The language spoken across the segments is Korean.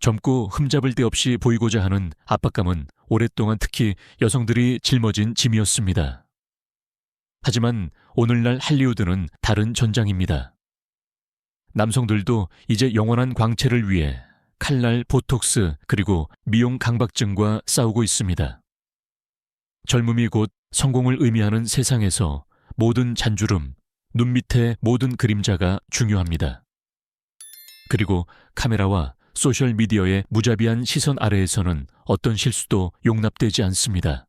젊고 흠잡을 데 없이 보이고자 하는 압박감은 오랫동안 특히 여성들이 짊어진 짐이었습니다. 하지만 오늘날 할리우드는 다른 전장입니다. 남성들도 이제 영원한 광채를 위해 칼날, 보톡스, 그리고 미용 강박증과 싸우고 있습니다. 젊음이 곧 성공을 의미하는 세상에서 모든 잔주름, 눈 밑의 모든 그림자가 중요합니다. 그리고 카메라와 소셜미디어의 무자비한 시선 아래에서는 어떤 실수도 용납되지 않습니다.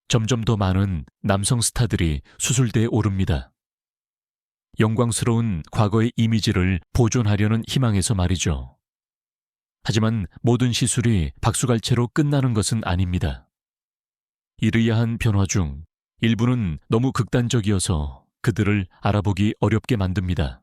점점 더 많은 남성 스타들이 수술대에 오릅니다. 영광스러운 과거의 이미지를 보존하려는 희망에서 말이죠. 하지만 모든 시술이 박수갈채로 끝나는 것은 아닙니다. 이르야한 변화 중 일부는 너무 극단적이어서 그들을 알아보기 어렵게 만듭니다.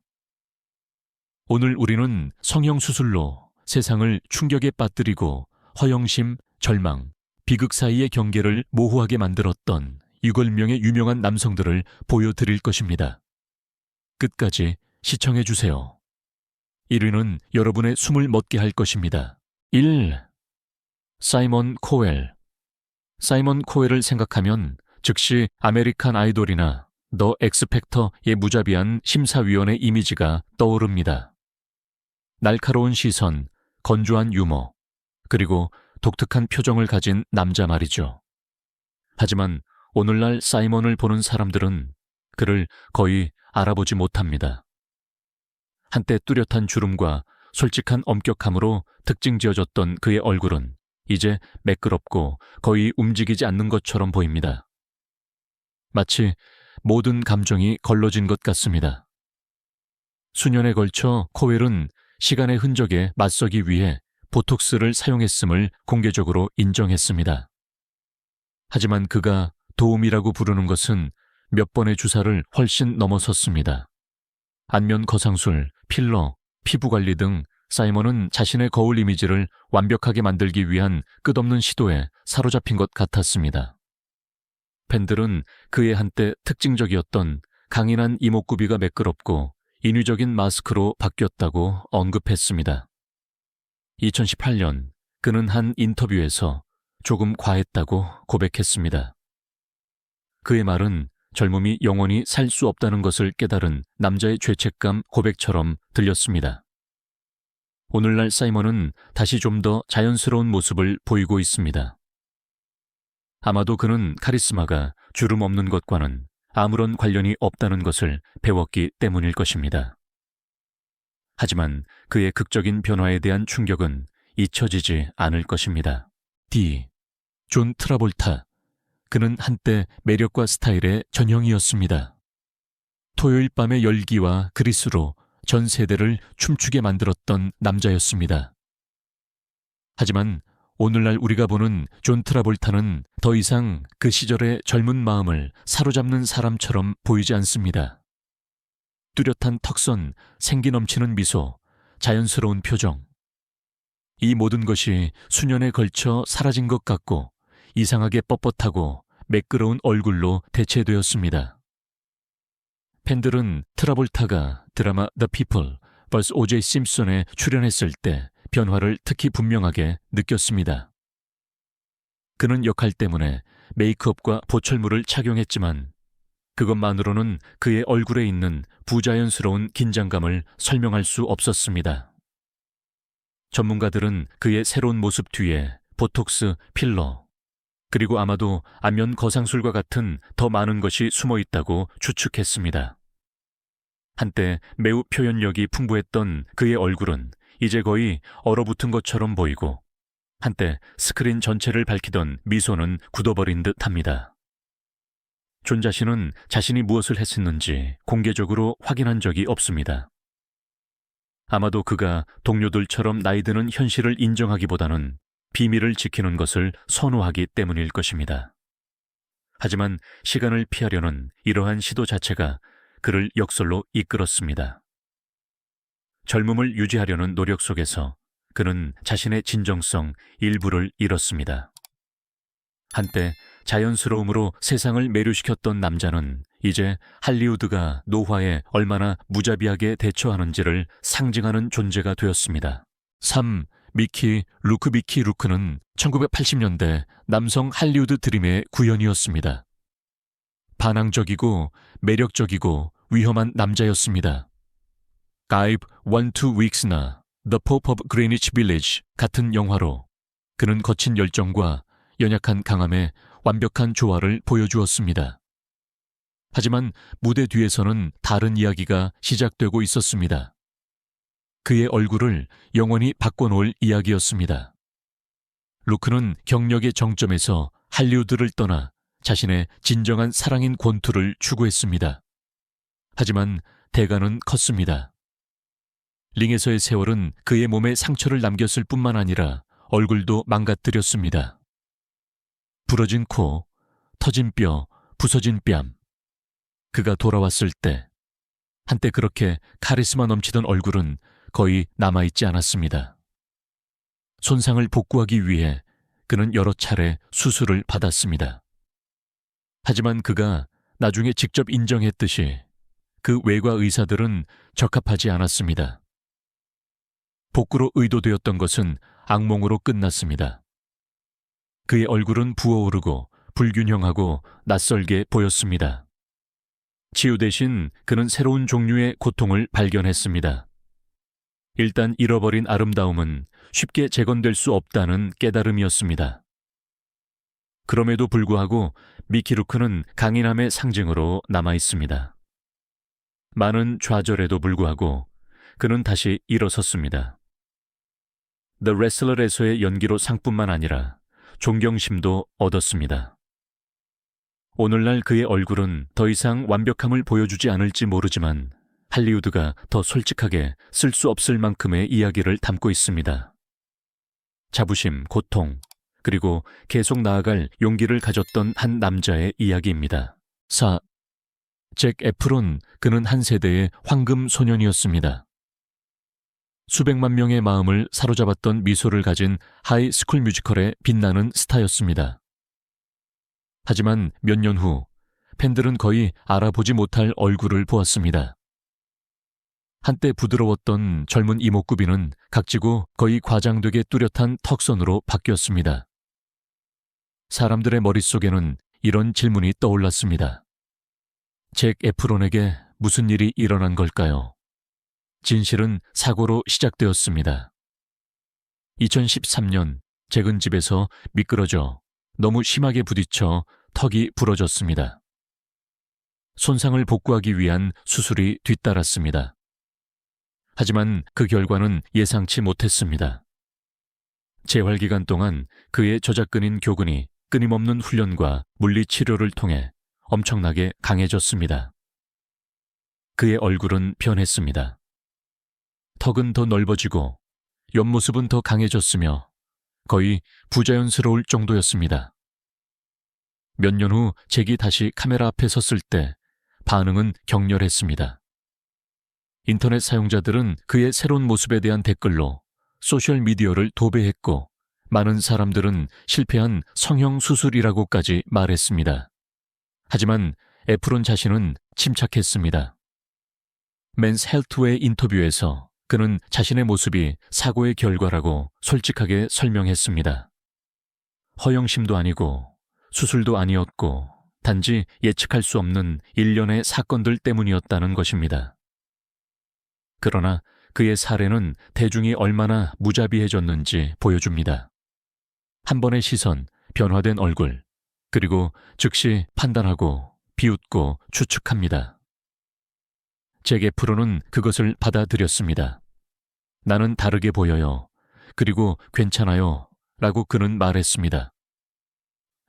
오늘 우리는 성형수술로 세상을 충격에 빠뜨리고 허영심, 절망, 비극 사이의 경계를 모호하게 만들었던 6명의 유명한 남성들을 보여드릴 것입니다. 끝까지 시청해주세요. 1위는 여러분의 숨을 멎게 할 것입니다. 1. 사이먼 코웰. 사이먼 코웰을 생각하면 즉시 아메리칸 아이돌이나 더 엑스팩터의 무자비한 심사위원의 이미지가 떠오릅니다. 날카로운 시선, 건조한 유머, 그리고 독특한 표정을 가진 남자 말이죠. 하지만 오늘날 사이먼을 보는 사람들은 그를 거의 알아보지 못합니다. 한때 뚜렷한 주름과 솔직한 엄격함으로 특징 지어졌던 그의 얼굴은 이제 매끄럽고 거의 움직이지 않는 것처럼 보입니다. 마치 모든 감정이 걸러진 것 같습니다. 수년에 걸쳐 코웰은 시간의 흔적에 맞서기 위해 보톡스를 사용했음을 공개적으로 인정했습니다. 하지만 그가 도움이라고 부르는 것은 몇 번의 주사를 훨씬 넘어섰습니다. 안면 거상술, 필러, 피부관리 등 사이먼은 자신의 거울 이미지를 완벽하게 만들기 위한 끝없는 시도에 사로잡힌 것 같았습니다. 팬들은 그의 한때 특징적이었던 강인한 이목구비가 매끄럽고 인위적인 마스크로 바뀌었다고 언급했습니다. 2018년 그는 한 인터뷰에서 조금 과했다고 고백했습니다. 그의 말은 젊음이 영원히 살 수 없다는 것을 깨달은 남자의 죄책감 고백처럼 들렸습니다. 오늘날 사이먼은 다시 좀 더 자연스러운 모습을 보이고 있습니다. 아마도 그는 카리스마가 주름 없는 것과는 아무런 관련이 없다는 것을 배웠기 때문일 것입니다. 하지만 그의 극적인 변화에 대한 충격은 잊혀지지 않을 것입니다. D. 존 트라볼타. 그는 한때 매력과 스타일의 전형이었습니다. 토요일 밤의 열기와 그리스로 전 세대를 춤추게 만들었던 남자였습니다. 하지만 오늘날 우리가 보는 존 트라볼타는 더 이상 그 시절의 젊은 마음을 사로잡는 사람처럼 보이지 않습니다. 뚜렷한 턱선, 생기 넘치는 미소, 자연스러운 표정. 이 모든 것이 수년에 걸쳐 사라진 것 같고 이상하게 뻣뻣하고 매끄러운 얼굴로 대체되었습니다. 팬들은 트라볼타가 드라마 The People vs. O.J. 심슨에 출연했을 때 변화를 특히 분명하게 느꼈습니다. 그는 역할 때문에 메이크업과 보철물을 착용했지만 그것만으로는 그의 얼굴에 있는 부자연스러운 긴장감을 설명할 수 없었습니다. 전문가들은 그의 새로운 모습 뒤에 보톡스, 필러, 그리고 아마도 안면 거상술과 같은 더 많은 것이 숨어 있다고 추측했습니다. 한때 매우 표현력이 풍부했던 그의 얼굴은 이제 거의 얼어붙은 것처럼 보이고 한때 스크린 전체를 밝히던 미소는 굳어버린 듯합니다. 존 자신은 자신이 무엇을 했었는지 공개적으로 확인한 적이 없습니다. 아마도 그가 동료들처럼 나이 드는 현실을 인정하기보다는 비밀을 지키는 것을 선호하기 때문일 것입니다. 하지만 시간을 피하려는 이러한 시도 자체가 그를 역설로 이끌었습니다. 젊음을 유지하려는 노력 속에서 그는 자신의 진정성 일부를 잃었습니다. 한때 자연스러움으로 세상을 매료시켰던 남자는 이제 할리우드가 노화에 얼마나 무자비하게 대처하는지를 상징하는 존재가 되었습니다. 3. 미키 루크는 1980년대 남성 할리우드 드림의 구현이었습니다. 반항적이고 매력적이고 위험한 남자였습니다. I've Won 2 Weeks나 The Pope of Greenwich Village 같은 영화로 그는 거친 열정과 연약한 강함의 완벽한 조화를 보여주었습니다. 하지만 무대 뒤에서는 다른 이야기가 시작되고 있었습니다. 그의 얼굴을 영원히 바꿔놓을 이야기였습니다. 루크는 경력의 정점에서 할리우드를 떠나 자신의 진정한 사랑인 권투를 추구했습니다. 하지만 대가는 컸습니다. 링에서의 세월은 그의 몸에 상처를 남겼을 뿐만 아니라 얼굴도 망가뜨렸습니다. 부러진 코, 터진 뼈, 부서진 뺨. 그가 돌아왔을 때, 한때 그렇게 카리스마 넘치던 얼굴은 거의 남아있지 않았습니다. 손상을 복구하기 위해 그는 여러 차례 수술을 받았습니다. 하지만 그가 나중에 직접 인정했듯이 그 외과 의사들은 적합하지 않았습니다. 복구로 의도되었던 것은 악몽으로 끝났습니다. 그의 얼굴은 부어오르고 불균형하고 낯설게 보였습니다. 치유 대신 그는 새로운 종류의 고통을 발견했습니다. 일단 잃어버린 아름다움은 쉽게 재건될 수 없다는 깨달음이었습니다. 그럼에도 불구하고 미키 루크는 강인함의 상징으로 남아있습니다. 많은 좌절에도 불구하고 그는 다시 일어섰습니다. The Wrestler에서의 연기로 상뿐만 아니라 존경심도 얻었습니다. 오늘날 그의 얼굴은 더 이상 완벽함을 보여주지 않을지 모르지만 할리우드가 더 솔직하게 쓸 수 없을 만큼의 이야기를 담고 있습니다. 자부심, 고통, 그리고 계속 나아갈 용기를 가졌던 한 남자의 이야기입니다. 잭 에프론, 그는 한 세대의 황금 소년이었습니다. 수백만 명의 마음을 사로잡았던 미소를 가진 하이스쿨 뮤지컬의 빛나는 스타였습니다. 하지만 몇 년 후 팬들은 거의 알아보지 못할 얼굴을 보았습니다. 한때 부드러웠던 젊은 이목구비는 각지고 거의 과장되게 뚜렷한 턱선으로 바뀌었습니다. 사람들의 머릿속에는 이런 질문이 떠올랐습니다. 잭 에프론에게 무슨 일이 일어난 걸까요? 진실은 사고로 시작되었습니다. 2013년 잭은 집에서 미끄러져 너무 심하게 부딪혀 턱이 부러졌습니다. 손상을 복구하기 위한 수술이 뒤따랐습니다. 하지만 그 결과는 예상치 못했습니다. 재활 기간 동안 그의 저작근인 교근이 끊임없는 훈련과 물리치료를 통해 엄청나게 강해졌습니다. 그의 얼굴은 변했습니다. 턱은 더 넓어지고 옆모습은 더 강해졌으며 거의 부자연스러울 정도였습니다. 몇 년 후 잭이 다시 카메라 앞에 섰을 때 반응은 격렬했습니다. 인터넷 사용자들은 그의 새로운 모습에 대한 댓글로 소셜미디어를 도배했고 많은 사람들은 실패한 성형 수술이라고까지 말했습니다. 하지만 에프론 자신은 침착했습니다. 맨스 헬트웨이 인터뷰에서 그는 자신의 모습이 사고의 결과라고 솔직하게 설명했습니다. 허영심도 아니고 수술도 아니었고 단지 예측할 수 없는 일련의 사건들 때문이었다는 것입니다. 그러나 그의 사례는 대중이 얼마나 무자비해졌는지 보여줍니다. 한 번의 시선, 변화된 얼굴, 그리고 즉시 판단하고 비웃고 추측합니다. 잭 에프론은 그것을 받아들였습니다. 나는 다르게 보여요. 그리고 괜찮아요. 라고 그는 말했습니다.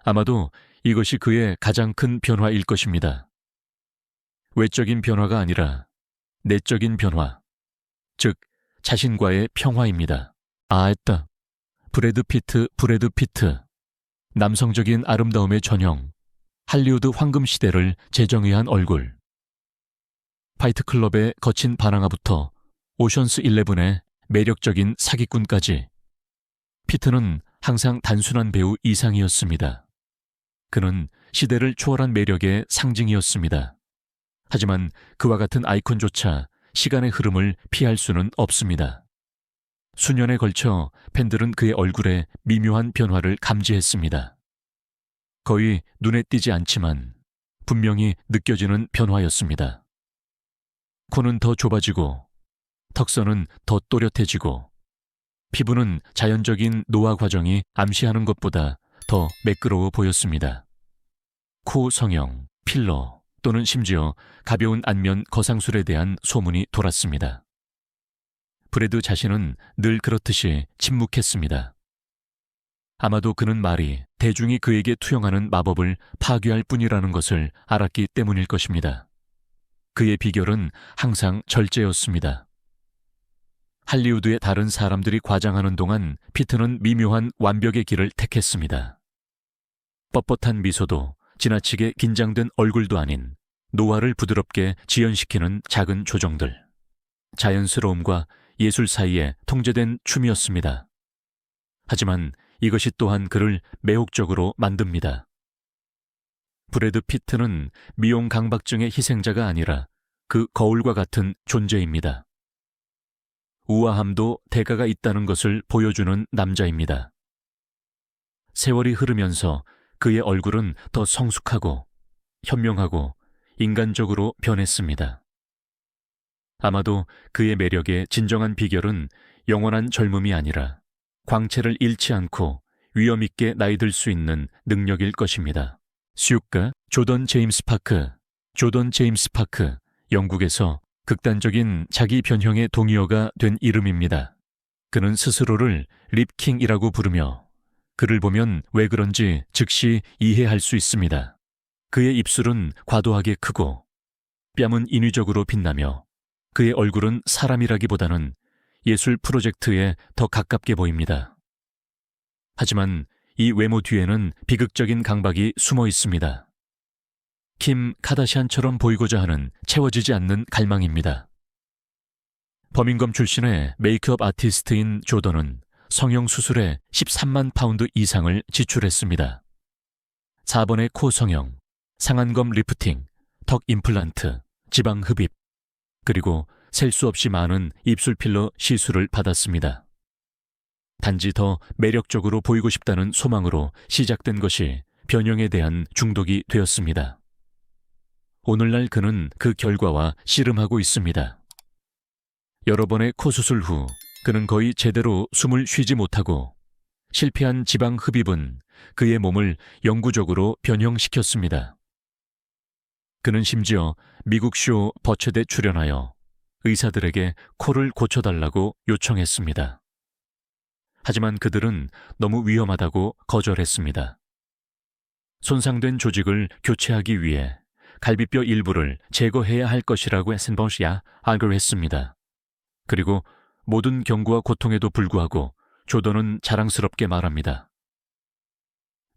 아마도 이것이 그의 가장 큰 변화일 것입니다. 외적인 변화가 아니라 내적인 변화, 즉 자신과의 평화입니다. 아했다. 브래드 피트. 남성적인 아름다움의 전형, 할리우드 황금 시대를 재정의한 얼굴. 파이트클럽의 거친 반항아부터 오션스 11의 매력적인 사기꾼까지 피트는 항상 단순한 배우 이상이었습니다. 그는 시대를 초월한 매력의 상징이었습니다. 하지만 그와 같은 아이콘조차 시간의 흐름을 피할 수는 없습니다. 수년에 걸쳐 팬들은 그의 얼굴에 미묘한 변화를 감지했습니다. 거의 눈에 띄지 않지만 분명히 느껴지는 변화였습니다. 코는 더 좁아지고 턱선은 더 또렷해지고 피부는 자연적인 노화 과정이 암시하는 것보다 더 매끄러워 보였습니다. 코 성형, 필러 또는 심지어 가벼운 안면 거상술에 대한 소문이 돌았습니다. 브래드 자신은 늘 그렇듯이 침묵했습니다. 아마도 그는 말이 대중이 그에게 투영하는 마법을 파괴할 뿐이라는 것을 알았기 때문일 것입니다. 그의 비결은 항상 절제였습니다. 할리우드의 다른 사람들이 과장하는 동안 피트는 미묘한 완벽의 길을 택했습니다. 뻣뻣한 미소도 지나치게 긴장된 얼굴도 아닌 노화를 부드럽게 지연시키는 작은 조정들. 자연스러움과 예술 사이에 통제된 춤이었습니다. 하지만 이것이 또한 그를 매혹적으로 만듭니다. 브래드 피트는 미용 강박증의 희생자가 아니라 그 거울과 같은 존재입니다. 우아함도 대가가 있다는 것을 보여주는 남자입니다. 세월이 흐르면서 그의 얼굴은 더 성숙하고 현명하고 인간적으로 변했습니다. 아마도 그의 매력의 진정한 비결은 영원한 젊음이 아니라 광채를 잃지 않고 위험 있게 나이들 수 있는 능력일 것입니다. 수육가 조던 제임스 파크. 조던 제임스 파크, 영국에서 극단적인 자기 변형의 동의어가 된 이름입니다. 그는 스스로를 립킹이라고 부르며 그를 보면 왜 그런지 즉시 이해할 수 있습니다. 그의 입술은 과도하게 크고 뺨은 인위적으로 빛나며 그의 얼굴은 사람이라기보다는 예술 프로젝트에 더 가깝게 보입니다. 하지만 이 외모 뒤에는 비극적인 강박이 숨어 있습니다. 킴 카다시안처럼 보이고자 하는 채워지지 않는 갈망입니다. 버밍엄 출신의 메이크업 아티스트인 조던은 성형 수술에 13만 파운드 이상을 지출했습니다. 4번의 코 성형, 상안검 리프팅, 턱 임플란트, 지방 흡입, 그리고 셀 수 없이 많은 입술 필러 시술을 받았습니다. 단지 더 매력적으로 보이고 싶다는 소망으로 시작된 것이 변형에 대한 중독이 되었습니다. 오늘날 그는 그 결과와 씨름하고 있습니다. 여러 번의 코 수술 후 그는 거의 제대로 숨을 쉬지 못하고 실패한 지방 흡입은 그의 몸을 영구적으로 변형시켰습니다. 그는 심지어 미국 쇼 버쳇에 출연하여 의사들에게 코를 고쳐달라고 요청했습니다. 하지만 그들은 너무 위험하다고 거절했습니다. 손상된 조직을 교체하기 위해 갈비뼈 일부를 제거해야 할 것이라고 센버시아 알고했습니다. 그리고 모든 경고와 고통에도 불구하고 조던은 자랑스럽게 말합니다.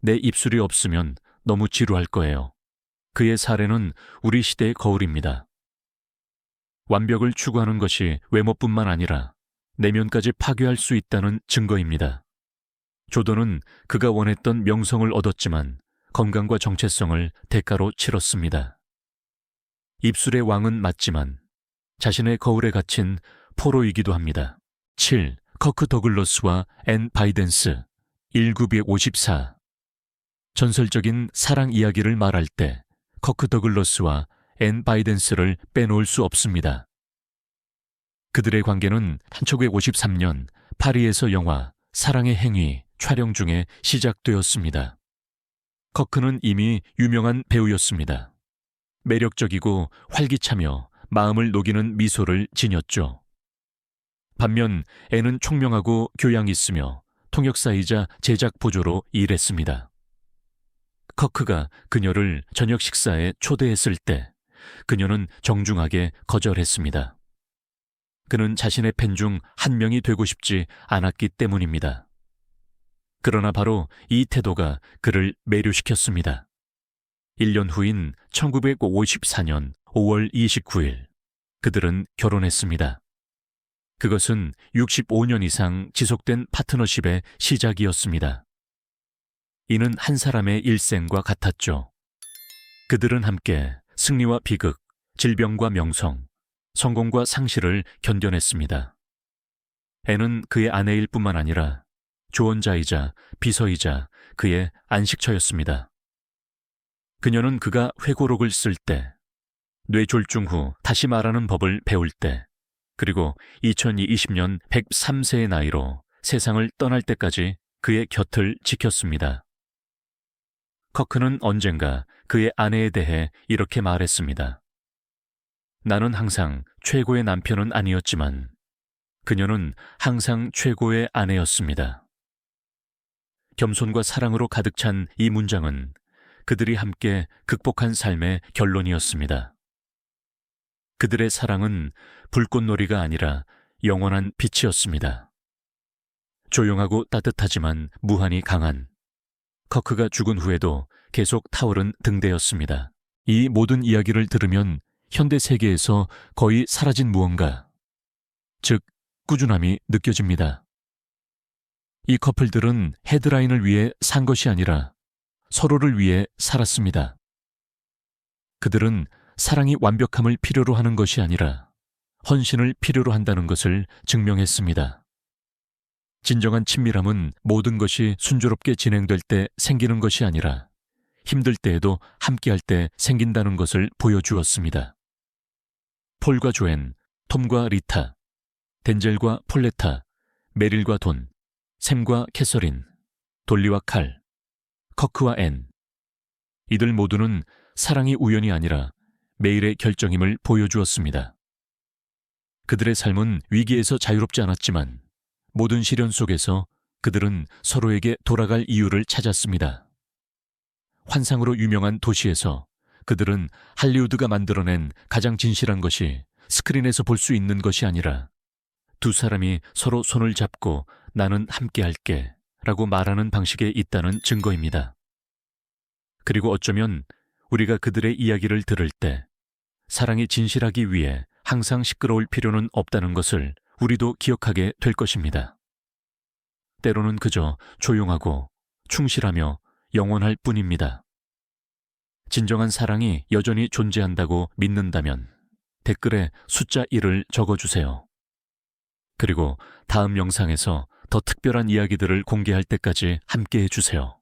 내 입술이 없으면 너무 지루할 거예요. 그의 사례는 우리 시대의 거울입니다. 완벽을 추구하는 것이 외모뿐만 아니라 내면까지 파괴할 수 있다는 증거입니다. 조던은 그가 원했던 명성을 얻었지만 건강과 정체성을 대가로 치렀습니다. 입술의 왕은 맞지만 자신의 거울에 갇힌 포로이기도 합니다. 7. 커크 더글러스와 앤 바이덴스 1954. 전설적인 사랑 이야기를 말할 때 커크 더글러스와 앤 바이덴스를 빼놓을 수 없습니다. 그들의 관계는 1953년 파리에서 영화 사랑의 행위 촬영 중에 시작되었습니다. 커크는 이미 유명한 배우였습니다. 매력적이고 활기차며 마음을 녹이는 미소를 지녔죠. 반면 앤은 총명하고 교양 있으며 통역사이자 제작 보조로 일했습니다. 커크가 그녀를 저녁 식사에 초대했을 때 그녀는 정중하게 거절했습니다. 그는 자신의 팬 중 한 명이 되고 싶지 않았기 때문입니다. 그러나 바로 이 태도가 그를 매료시켰습니다. 1년 후인 1954년 5월 29일, 그들은 결혼했습니다. 그것은 65년 이상 지속된 파트너십의 시작이었습니다. 이는 한 사람의 일생과 같았죠. 그들은 함께 승리와 비극, 질병과 명성, 성공과 상실을 견뎌냈습니다. 앤은 그의 아내일 뿐만 아니라 조언자이자 비서이자 그의 안식처였습니다. 그녀는 그가 회고록을 쓸 때, 뇌졸중 후 다시 말하는 법을 배울 때, 그리고 2020년 103세의 나이로 세상을 떠날 때까지 그의 곁을 지켰습니다. 커크는 언젠가 그의 아내에 대해 이렇게 말했습니다. 나는 항상 최고의 남편은 아니었지만 그녀는 항상 최고의 아내였습니다. 겸손과 사랑으로 가득 찬 이 문장은 그들이 함께 극복한 삶의 결론이었습니다. 그들의 사랑은 불꽃놀이가 아니라 영원한 빛이었습니다. 조용하고 따뜻하지만 무한히 강한, 커크가 죽은 후에도 계속 타오른 등대였습니다. 이 모든 이야기를 들으면 현대 세계에서 거의 사라진 무언가, 즉 꾸준함이 느껴집니다. 이 커플들은 헤드라인을 위해 산 것이 아니라 서로를 위해 살았습니다. 그들은 사랑이 완벽함을 필요로 하는 것이 아니라 헌신을 필요로 한다는 것을 증명했습니다. 진정한 친밀함은 모든 것이 순조롭게 진행될 때 생기는 것이 아니라 힘들 때에도 함께할 때 생긴다는 것을 보여주었습니다. 폴과 조앤, 톰과 리타, 덴젤과 폴레타, 메릴과 돈, 샘과 캐서린, 돌리와 칼, 커크와 앤. 이들 모두는 사랑이 우연이 아니라 매일의 결정임을 보여주었습니다. 그들의 삶은 위기에서 자유롭지 않았지만 모든 시련 속에서 그들은 서로에게 돌아갈 이유를 찾았습니다. 환상으로 유명한 도시에서 그들은 할리우드가 만들어낸 가장 진실한 것이 스크린에서 볼 수 있는 것이 아니라 두 사람이 서로 손을 잡고 나는 함께할게 라고 말하는 방식에 있다는 증거입니다. 그리고 어쩌면 우리가 그들의 이야기를 들을 때 사랑이 진실하기 위해 항상 시끄러울 필요는 없다는 것을 우리도 기억하게 될 것입니다. 때로는 그저 조용하고 충실하며 영원할 뿐입니다. 진정한 사랑이 여전히 존재한다고 믿는다면 댓글에 숫자 1을 적어주세요. 그리고 다음 영상에서 더 특별한 이야기들을 공개할 때까지 함께해 주세요.